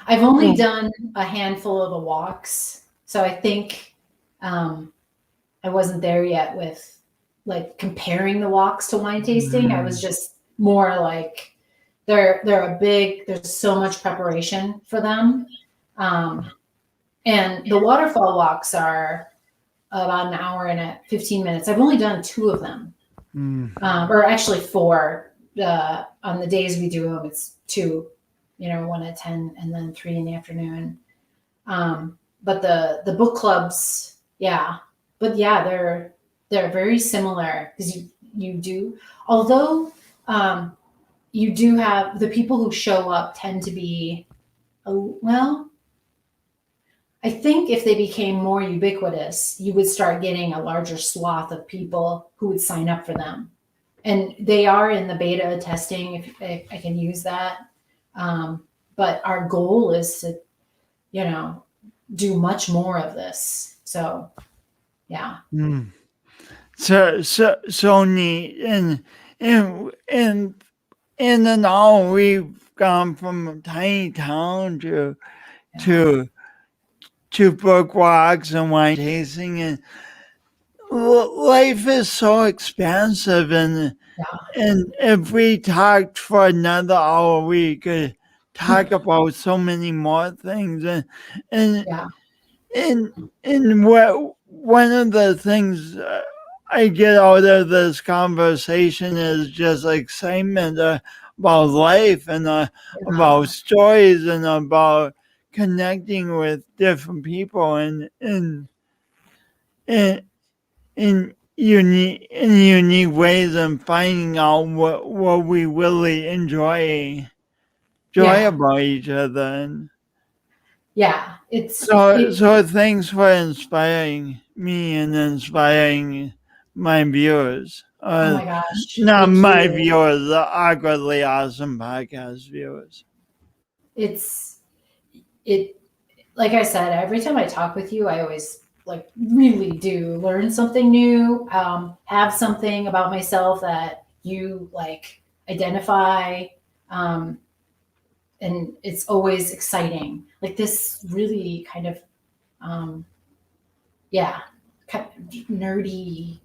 I've only done a handful of the walks, so I think I wasn't there yet with like comparing the walks to wine tasting. I was just more like there's so much preparation for them. And the waterfall walks are about an hour and 15 minutes. I've only done 2 of them, or actually 4. On the days we do them, it's 2, 1 at 10 and then 3 in the afternoon. But the book clubs, they're very similar because you do, although you do have the people who show up tend to be, I think if they became more ubiquitous, you would start getting a larger swath of people who would sign up for them. And they are in the beta testing, if I can use that. But our goal is to, do much more of this. So, yeah. So neat. And then all we've gone from a tiny town to book walks and wine tasting, and life is so expansive, and if we talked for another hour, we could talk about so many more things, and what one of the things I get out of this conversation is just excitement about life and about stories and about connecting with different people in unique ways and finding out what we really enjoy about each other. So thanks for inspiring me and inspiring my viewers. Oh my gosh! Not my viewers, the awkwardly awesome podcast viewers. Like I said, every time I talk with you, I always like really do learn something new, have something about myself that you like identify, and it's always exciting. Like this really kind of nerdy,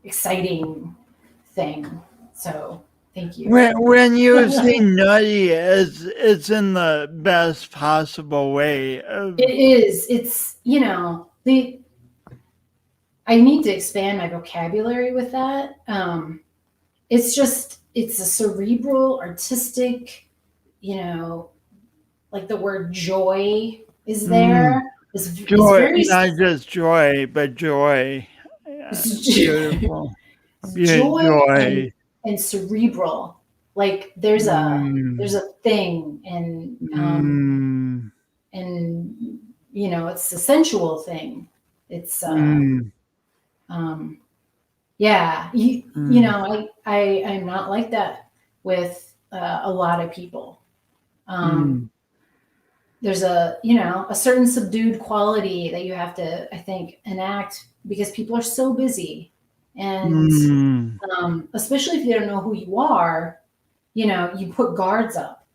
exciting thing. So thank you. When you say nutty, it's in the best possible way. It is. It's, I need to expand my vocabulary with that. It's a cerebral, artistic, like the word joy is there. Joy, not just joy, but joy. Beautiful. Joy. And cerebral, like there's a thing, and it's a sensual thing. It's I'm not like that with a lot of people. there's a certain subdued quality that you have to, I think, enact because people are so busy. And especially if they don't know who you are, you put guards up.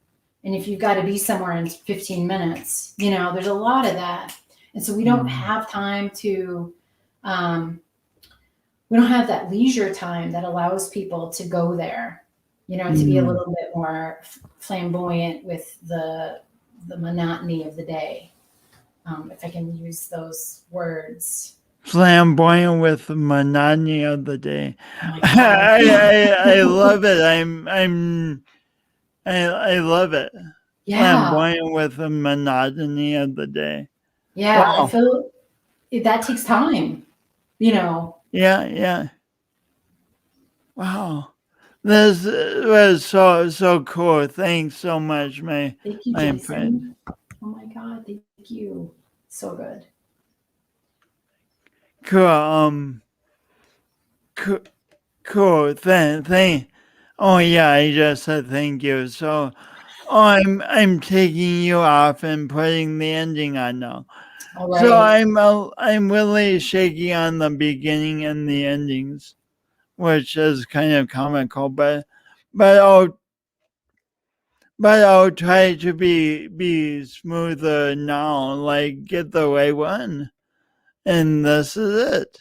And if you've got to be somewhere in 15 minutes, there's a lot of that. And so we don't have time to, we don't have that leisure time that allows people to go there, to be a little bit more flamboyant with the monotony of the day. If I can use those words. Flamboyant with the monotony of the day. Oh I love it. I love it. Yeah. Flamboyant with the monotony of the day. Yeah. Wow. I feel that takes time, Yeah. Wow. This was so cool. Thanks so much, my Jason. friend. Oh my God, thank you. So good. Cool. Cool. Thank. Oh yeah, I just said thank you. So, I'm taking you off and putting the ending on now. All right. So I'm really shaky on the beginning and the endings, which is kind of comical, but I'll try to be smoother now, like get the right one. And this is it.